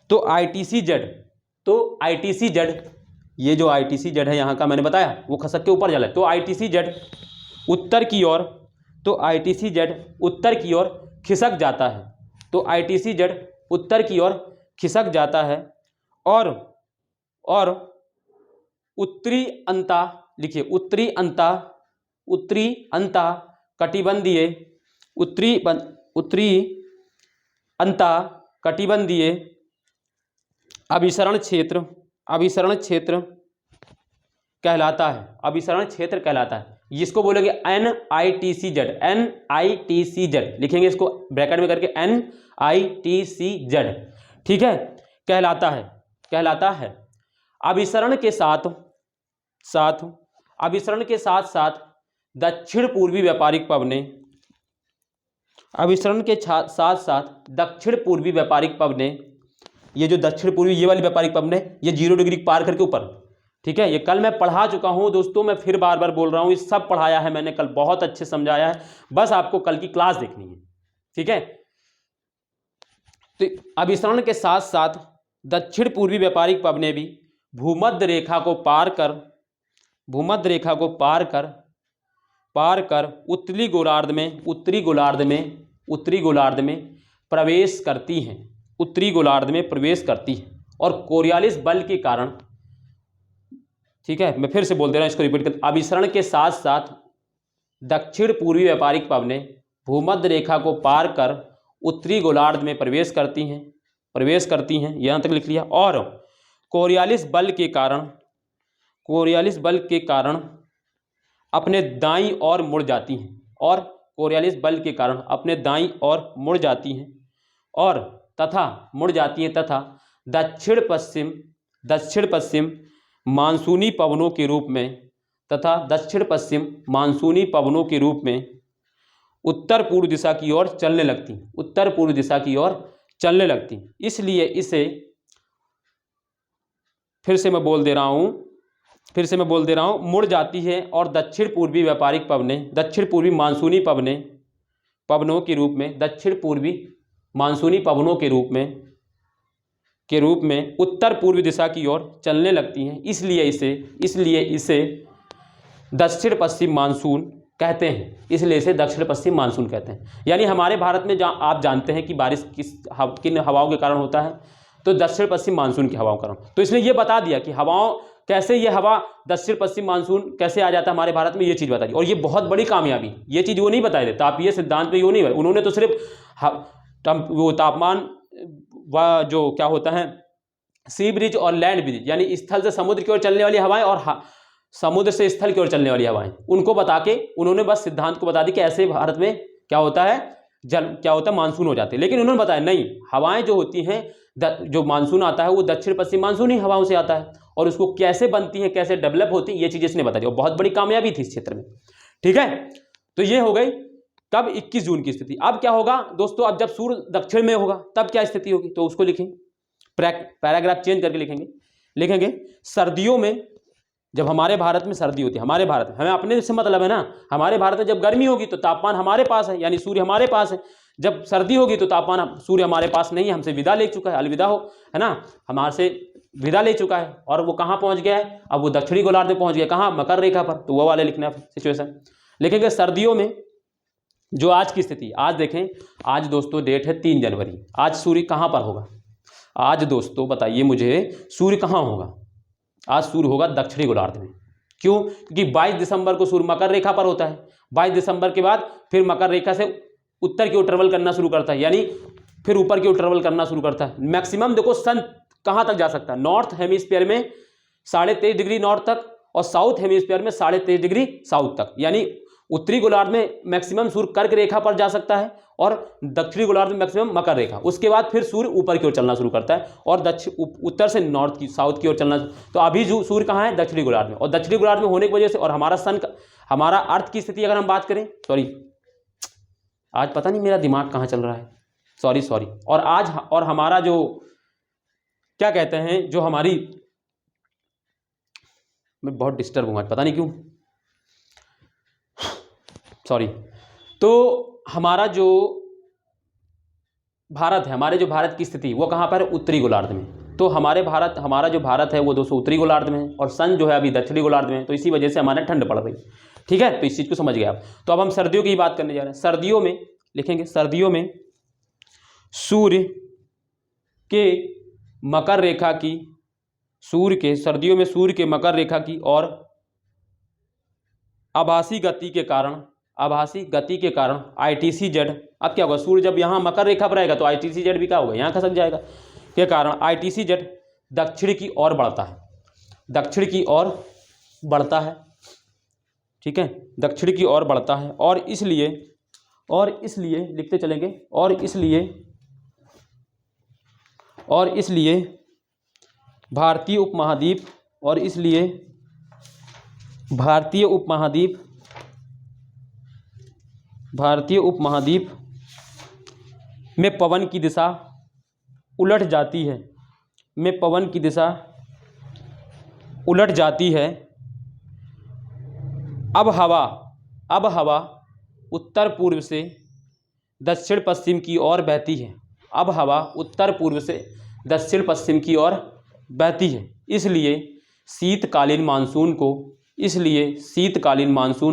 तो ITC-Z, ये जो ITC-Z है यहाँ का मैंने बताया वो खसक के ऊपर जला है। तो ITC-Z उत्तर की ओर खिसक जाता है। तो ITC-Z उत्तर की ओर खिसक जाता है और उत्तरी अंता, लिखिए, उत्तरी अंता कटिबंधीय अभिसरण क्षेत्र कहलाता है। जिसको बोलेंगे NITC-Z, लिखेंगे इसको ब्रैकेट में करके NITC-Z, ठीक है, कहलाता है। अभिसरण के साथ दक्षिण पूर्वी व्यापारिक पवनें, ये जो दक्षिण पूर्वी, ये वाली व्यापारिक पवनें, ये 0 डिग्री पार करके ऊपर, ठीक है। ये कल मैं पढ़ा चुका हूं दोस्तों, मैं फिर बार बार बोल रहा हूं, ये सब पढ़ाया है मैंने कल, बहुत अच्छे समझाया है, बस आपको कल की क्लास देखनी है, ठीक है। तो अभिसरण के साथ साथ दक्षिण पूर्वी व्यापारिक पवनें भी भूमध्य रेखा को पार कर उत्तरी गोलार्ध में प्रवेश करती हैं, और कोरियालिस बल के कारण, ठीक है, मैं फिर से बोल दे रहा हूं, इसको रिपीट कर, अभिसरण के साथ साथ दक्षिण पूर्वी व्यापारिक पवनें भूमध्य रेखा को पार कर उत्तरी गोलार्ध में प्रवेश करती हैं, यहां तक लिख लिया। और कोरियालिस बल के कारण अपने दाईं ओर मुड़ जाती हैं, तथा दक्षिण पश्चिम मानसूनी पवनों के रूप में उत्तर पूर्व दिशा की ओर चलने लगती हैं। इसलिए इसे, फिर से मैं बोल दे रहा हूं, मुड़ जाती है और दक्षिण पूर्वी मानसूनी पवनों के रूप में उत्तर पूर्वी दिशा की ओर चलने लगती हैं। इसलिए इसे दक्षिण पश्चिम मानसून कहते हैं। यानी हमारे भारत में आप जानते हैं कि बारिश किन हवाओं के कारण होता है, तो दक्षिण पश्चिम मानसून की हवाओं के कारण। तो इसलिए ये बता दिया कि हवाओं कैसे, ये हवा दक्षिण पश्चिम मानसून कैसे आ जाता है हमारे भारत में, ये चीज़ बता दी। और ये बहुत बड़ी कामयाबी, ये चीज़ वो नहीं बताए देता, आप ये सिद्धांत पे वो नहीं, उन्होंने तो सिर्फ वो तापमान व जो क्या होता है सी ब्रिज और लैंड ब्रिज, यानी स्थल से समुद्र की ओर चलने वाली हवाएं और समुद्र से स्थल की ओर चलने वाली हवाएं, उनको बता के उन्होंने बस सिद्धांत को बता दी कि ऐसे भारत में क्या होता है मानसून हो जाते हैं। लेकिन उन्होंने बताया नहीं, हवाएं जो होती हैं, जो मानसून आता है वो दक्षिण पश्चिम मानसूनी हवाओं से आता है, और उसको कैसे बनती है, कैसे डेवलप होती है, ये चीज़ इसने बता दी। और बहुत बड़ी कामयाबी थी इस क्षेत्र में, ठीक है। तो ये हो गई कब, 21 जून की स्थिति। अब क्या होगा दोस्तों, अब जब सूर्य दक्षिण में होगा तब क्या स्थिति होगी, तो उसको लिखें, पैराग्राफ चेंज करके लिखेंगे सर्दियों में, जब हमारे भारत में सर्दी होती है, हमारे भारत में, हमें अपने से मतलब है ना, हमारे भारत में जब गर्मी होगी तो तापमान हमारे पास है, यानी सूर्य हमारे पास है। जब सर्दी होगी तो तापमान, सूर्य हमारे पास नहीं है, हमसे विदा ले चुका है, अलविदा हो, है ना, हमारे से विदा ले चुका है और वो कहाँ पहुँच गया है, अब वो दक्षिणी गोलार्ध में पहुँच गया, कहाँ, मकर रेखा पर। तो वो वाले लिखना है सिचुएशन। लिखेंगे सर्दियों में जो आज की स्थिति, आज देखें, आज दोस्तों डेट है 3 जनवरी। आज सूर्य कहाँ पर होगा? आज दोस्तों बताइए मुझे, सूर्य कहाँ होगा? आज सूर्य होगा दक्षिणी गोलार्ध में। क्यों? क्योंकि 22 दिसंबर को सूर्य मकर रेखा पर होता है। 22 दिसंबर के बाद फिर मकर रेखा से उत्तर की ओर ट्रेवल करना शुरू करता है, यानी फिर ऊपर की ओर ट्रेवल करना शुरू करता है। मैक्सिमम देखो सन कहाँ तक जा सकता है? नॉर्थ हेमिस्फीयर में 23.5 डिग्री नॉर्थ तक और साउथ हेमिस्फीयर में 23.5 डिग्री साउथ तक, यानी उत्तरी गोलार्ध में मैक्सिमम सूर्य कर्क रेखा पर जा सकता है और दक्षिणी गोलार्ध में मैक्सिमम मकर रेखा। उसके बाद फिर सूर्य ऊपर की ओर चलना शुरू करता है और उत्तर से नॉर्थ की साउथ की ओर चलना। तो अभी जो सूर्य कहाँ है? दक्षिणी गोलार्ध में। और दक्षिणी गोलार्ध में होने की वजह से और हमारा सन, हमारा अर्थ की स्थिति अगर हम बात करें, सॉरी आज पता नहीं मेरा दिमाग कहाँ चल रहा है, सॉरी। और आज और हमारा जो क्या कहते हैं, जो हमारी, मैं बहुत डिस्टर्ब हूँ आज, पता नहीं क्यों, सॉरी। तो हमारा जो भारत है, हमारे जो भारत की स्थिति वो कहाँ पर है? उत्तरी गोलार्ध में। तो हमारा जो भारत है वो दोस्तों उत्तरी गोलार्ध में है और सन जो है अभी दक्षिणी गोलार्ध में है। तो इसी वजह से हमारे ठंड पड़ रही है, ठीक है। तो इस चीज़ को समझ गए आप। तो अब हम सर्दियों की बात करने जा रहे हैं। सर्दियों में लिखेंगे, सर्दियों में सूर्य के मकर रेखा की, सर्दियों में सूर्य के मकर रेखा की और आभासी गति के कारण ITC-Z, अब क्या होगा? सूर्य जब यहाँ मकर रेखा पर आएगा तो ITC-Z भी क्या होगा? यहाँ खसक जाएगा, के कारण ITC-Z दक्षिण की ओर बढ़ता है, दक्षिण की ओर बढ़ता है, ठीक है, दक्षिण की ओर बढ़ता है। और इसलिए लिखते चलेंगे, और इसलिए भारतीय उपमहाद्वीप में पवन की दिशा उलट जाती है, अब हवा उत्तर पूर्व से दक्षिण पश्चिम की ओर बहती है, अब हवा उत्तर पूर्व से दक्षिण पश्चिम की ओर बहती है। इसलिए शीतकालीन मानसून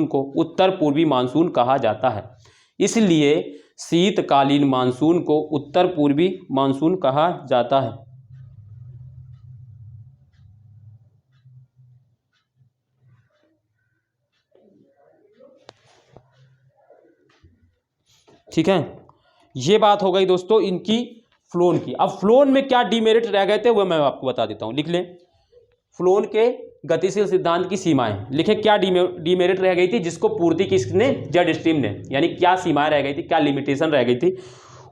को उत्तर पूर्वी मानसून कहा जाता है। इसलिए शीतकालीन मानसून को उत्तर पूर्वी मानसून कहा जाता है। ठीक है, ये बात हो गई दोस्तों इनकी फ्लोन की। अब फ्लोन में क्या डीमेरिट रह गए थे वो मैं आपको बता देता हूं। लिख लें, फ्लोन के गतिशील सिद्धांत की सीमाएं। लिखें क्या डीमेरिट रह गई थी, जिसको पूर्ति किसने? जेट स्ट्रीम ने। यानी क्या सीमाएं रह गई थी, क्या लिमिटेशन रह गई थी,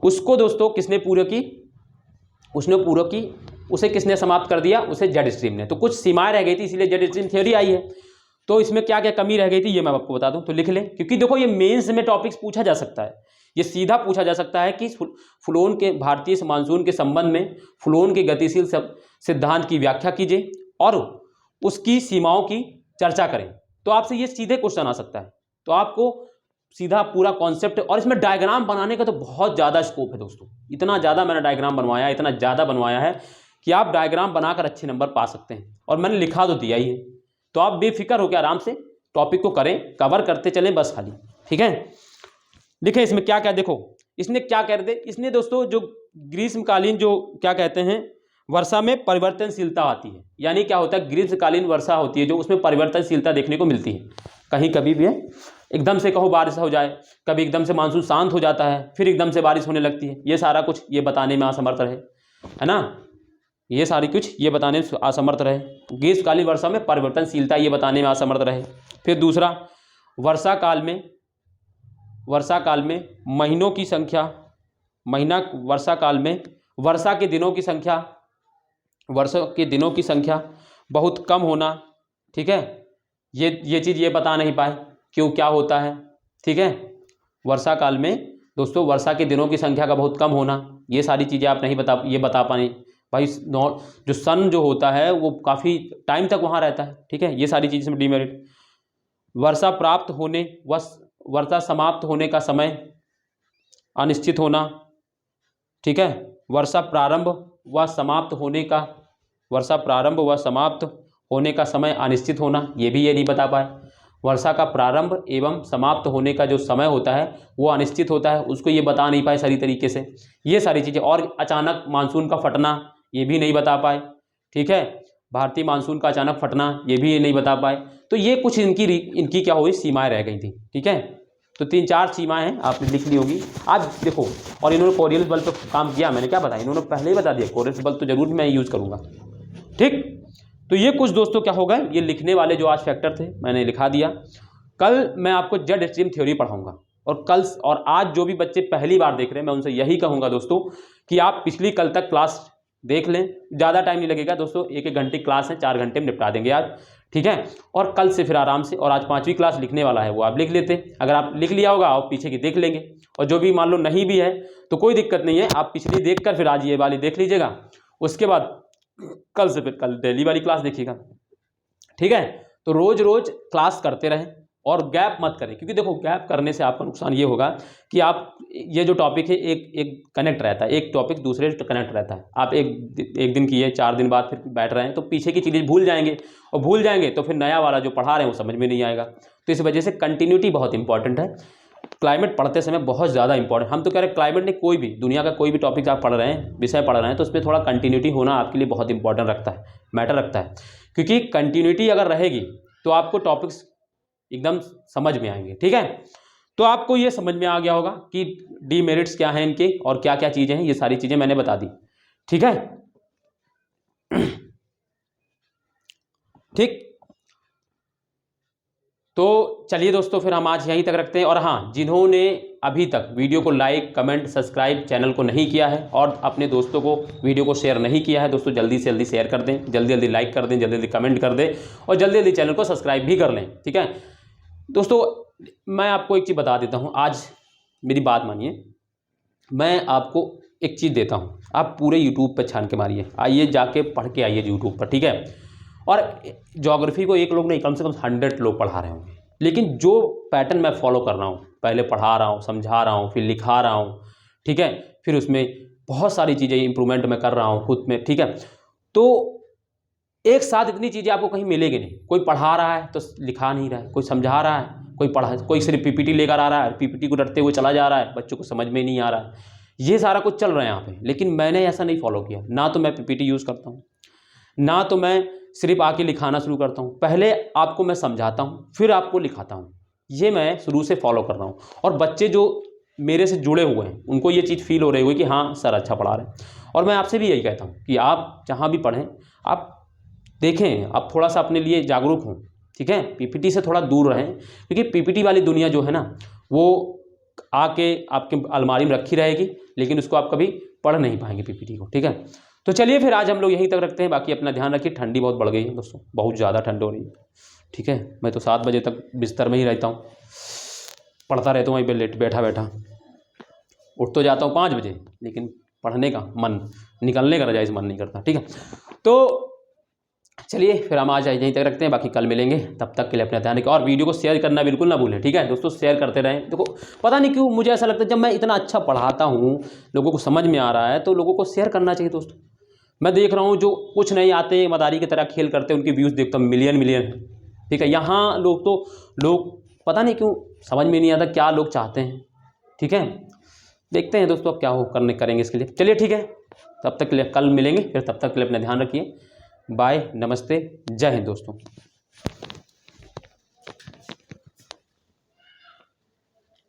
उसको दोस्तों किसने पूरी की? उसे किसने समाप्त कर दिया? उसे जेट स्ट्रीम ने। तो कुछ सीमाएं रह गई थी, इसीलिए जेट स्ट्रीम थ्योरी आई है। तो इसमें क्या क्या कमी रह गई थी ये मैं आपको बता दूं। तो लिख लें, क्योंकि देखो ये मेंस में टॉपिक्स पूछा जा सकता है, ये सीधा पूछा जा सकता है कि फ्लोन के भारतीय मानसून के संबंध में फ्लोन के गतिशील सिद्धांत की व्याख्या कीजिए और उसकी सीमाओं की चर्चा करें। तो आपसे ये सीधे क्वेश्चन आ सकता है। तो आपको सीधा पूरा कॉन्सेप्ट, और इसमें डायग्राम बनाने का तो बहुत ज़्यादा स्कोप है दोस्तों। इतना ज़्यादा मैंने डायग्राम बनवाया है कि आप डायग्राम बनाकर अच्छे नंबर पा सकते हैं, और मैंने लिखा तो दिया ही है। तो आप बेफिक्र होकर आराम से टॉपिक को करें, कवर करते चलें बस खाली, ठीक है। लिखें इसमें क्या क्या, देखो इसने क्या कर दे, इसने दोस्तों जो ग्रीष्मकालीन जो क्या कहते हैं वर्षा में परिवर्तनशीलता आती है। यानी क्या होता है, ग्रीष्मकालीन वर्षा होती है जो उसमें परिवर्तनशीलता देखने को मिलती है। कहीं कभी भी है एकदम से कहो बारिश हो जाए, कभी एकदम से मानसून शांत हो जाता है, फिर एकदम से बारिश होने लगती है। ये सारा कुछ ये बताने में असमर्थ रहे, है ना, ये सारी कुछ ये बताने में असमर्थ रहे। ग्रीष्मकालीन वर्षा में परिवर्तनशीलता ये बताने में असमर्थ रहे। फिर दूसरा, वर्षा काल में महीनों की संख्या, वर्षा काल में वर्षा के दिनों की संख्या बहुत कम होना, ठीक है। ये चीज़ ये बता नहीं पाए क्यों, क्या होता है, ठीक है। वर्षा काल में दोस्तों वर्षा के दिनों की संख्या का बहुत कम होना, ये सारी चीज़ें आप नहीं बता पाए भाई। जो सन जो होता है वो काफ़ी टाइम तक वहाँ रहता है, ठीक है। ये सारी चीज़ में डीमेरिट। वर्षा समाप्त होने का समय अनिश्चित होना, ठीक है। वर्षा प्रारंभ व समाप्त होने का वर्षा प्रारंभ व समाप्त होने का समय अनिश्चित होना, ये भी ये नहीं बता पाए। वर्षा का प्रारंभ एवं समाप्त होने का जो समय होता है वो अनिश्चित होता है, उसको ये बता नहीं पाए सही तरीके से। ये सारी चीज़ें, और अचानक मानसून का फटना, ये भी नहीं बता पाए। ठीक है, भारतीय मानसून का अचानक फटना, ये भी ये नहीं बता पाए। तो ये कुछ इनकी क्या हुई, सीमाएं रह गई थी। ठीक है, तो 3-4 सीमाएं हैं, आपने लिख ली होगी। आज देखो, और इन्होंने कोरियस बल्ब पर काम किया, मैंने क्या बताया, इन्होंने पहले ही बता दिया कोरियस बल्ब तो जरूर मैं यूज़ करूँगा। ठीक, तो ये कुछ दोस्तों क्या होगा, ये लिखने वाले जो आज फैक्टर थे मैंने लिखा दिया। कल मैं आपको जेट स्ट्रीम थ्योरी पढ़ाऊंगा, और आज जो भी बच्चे पहली बार देख रहे हैं मैं उनसे यही कहूँगा दोस्तों कि आप पिछली कल तक क्लास देख लें, ज़्यादा टाइम नहीं लगेगा दोस्तों, 1-1 घंटे क्लास है, 4 घंटे में निपटा देंगे आज। ठीक है, और कल से फिर आराम से, और आज 5वीं क्लास लिखने वाला है वो आप लिख लेते, अगर आप लिख लिया होगा आप पीछे की देख लेंगे, और जो भी मान लो नहीं भी है तो कोई दिक्कत नहीं है, आप पिछली देख कर फिर आज ये वाली देख लीजिएगा, उसके बाद कल से फिर कल डेली वाली क्लास देखिएगा। ठीक है, तो रोज रोज क्लास करते रहें और गैप मत करें, क्योंकि देखो गैप करने से आपका नुकसान ये होगा कि आप, ये जो टॉपिक है एक कनेक्ट रहता है, एक टॉपिक दूसरे से कनेक्ट रहता है। आप एक दिन किए, 4 दिन बाद फिर बैठ रहे हैं तो पीछे की चीज़ें भूल जाएंगे, और भूल जाएंगे तो फिर नया वाला जो पढ़ा रहे हैं वो समझ में नहीं आएगा। तो इस वजह से कंटिन्यूटी बहुत इंपॉर्टेंट है। क्लाइमेट पढ़ते समय बहुत ज़्यादा इंपॉर्टेंट, हम तो कह रहे हैं क्लाइमेट ने, कोई भी दुनिया का कोई भी टॉपिक आप पढ़ रहे हैं, विषय पढ़ रहे हैं, तो उसमें थोड़ा कंटिन्यूटी होना आपके लिए बहुत इंपॉर्टेंट रखता है, मैटर रखता है। क्योंकि कंटिन्यूटी अगर रहेगी तो आपको टॉपिक्स एकदम समझ में आएंगे। ठीक है, तो आपको ये समझ में आ गया होगा कि डीमेरिट्स क्या हैं इनके और क्या क्या चीज़ें हैं, ये सारी चीज़ें मैंने बता दी। ठीक है, ठीक, तो चलिए दोस्तों फिर हम आज यहीं तक रखते हैं। और हाँ, जिन्होंने अभी तक वीडियो को लाइक, कमेंट, सब्सक्राइब चैनल को नहीं किया है और अपने दोस्तों को वीडियो को शेयर नहीं किया है, दोस्तों जल्दी से जल्दी शेयर कर दें, जल्दी जल्दी लाइक कर दें, जल्दी जल्दी कमेंट कर दें, और जल्दी जल्दी चैनल को सब्सक्राइब भी कर लें। ठीक है दोस्तों, मैं आपको एक चीज़ बता देता हूँ, आज मेरी बात मानिए, मैं आपको एक चीज़ देता हूँ, आप पूरे यूट्यूब पर छान के मारिए, आइए जाके पढ़ के आइए यूट्यूब पर। ठीक है, और ज्योग्राफी को एक लोग नहीं, कम से कम 100 लोग पढ़ा रहे होंगे, लेकिन जो पैटर्न मैं फॉलो कर रहा हूँ, पहले पढ़ा रहा हूँ, समझा रहा हूँ, फिर लिखा रहा हूँ, ठीक है, फिर उसमें बहुत सारी चीज़ें इंप्रूवमेंट मैं कर रहा हूँ खुद में। ठीक है, तो एक साथ इतनी चीज़ें आपको कहीं मिलेगी नहीं। कोई पढ़ा रहा है तो लिखा नहीं रहा है, कोई समझा रहा है, कोई सिर्फ पीपीटी लेकर आ रहा है, पीपीटी को रटते हुए चला जा रहा है, बच्चों को समझ में नहीं आ रहा है, ये सारा कुछ चल रहा है यहाँ पे। लेकिन मैंने ऐसा नहीं फॉलो किया, ना तो मैं पीपीटी यूज़ करता हूँ, ना तो मैं सिर्फ आके लिखाना शुरू करता हूँ, पहले आपको मैं समझाता हूँ फिर आपको लिखाता हूँ, ये मैं शुरू से फॉलो कर रहा हूँ। और बच्चे जो मेरे से जुड़े हुए हैं उनको ये चीज़ फील हो रही हुई कि हाँ सर अच्छा पढ़ा रहे हैं। और मैं आपसे भी यही कहता हूँ कि आप जहाँ भी पढ़ें, आप देखें, आप थोड़ा सा अपने लिए जागरूक हों। ठीक है, पीपीटी से थोड़ा दूर रहें, क्योंकि पीपीटी वाली दुनिया जो है ना, वो आके आपके अलमारी में रखी रहेगी, लेकिन उसको आप कभी पढ़ नहीं पाएंगे पीपीटी को। ठीक है, तो चलिए फिर आज हम लोग यहीं तक रखते हैं। बाकी अपना ध्यान रखिए, ठंडी बहुत बढ़ गई है दोस्तों, बहुत ज़्यादा ठंड हो रही है। ठीक है, मैं तो 7 बजे तक बिस्तर में ही रहता हूँ, पढ़ता रहता हूँ वहीं पे लेट बैठा बैठा, उठ तो जाता हूँ 5 बजे, लेकिन पढ़ने का मन, निकलने का रजाई से मन नहीं करता। ठीक है, तो चलिए फिर हम आज यहीं तक रखते हैं, बाकी कल मिलेंगे, तब तक के लिए अपना ध्यान रखें और वीडियो को शेयर करना बिल्कुल ना भूलें। ठीक है दोस्तों, शेयर करते रहें। देखो पता नहीं क्यों मुझे ऐसा लगता है, जब मैं इतना अच्छा पढ़ाता हूँ, लोगों को समझ में आ रहा है, तो लोगों को शेयर करना चाहिए दोस्तों। मैं देख रहा हूँ जो कुछ नहीं आते, मदारी की तरह खेल करते हैं, उनके व्यूज़ देखता हूँ मिलियन है। ठीक है, यहाँ लोग पता नहीं क्यों समझ में नहीं आता क्या लोग चाहते हैं। ठीक है, देखते हैं दोस्तों अब क्या करेंगे इसके लिए। चलिए ठीक है, तब तक के लिए कल मिलेंगे फिर, तब तक के लिए अपना ध्यान रखिए। बाय, नमस्ते, जय हिंद दोस्तों।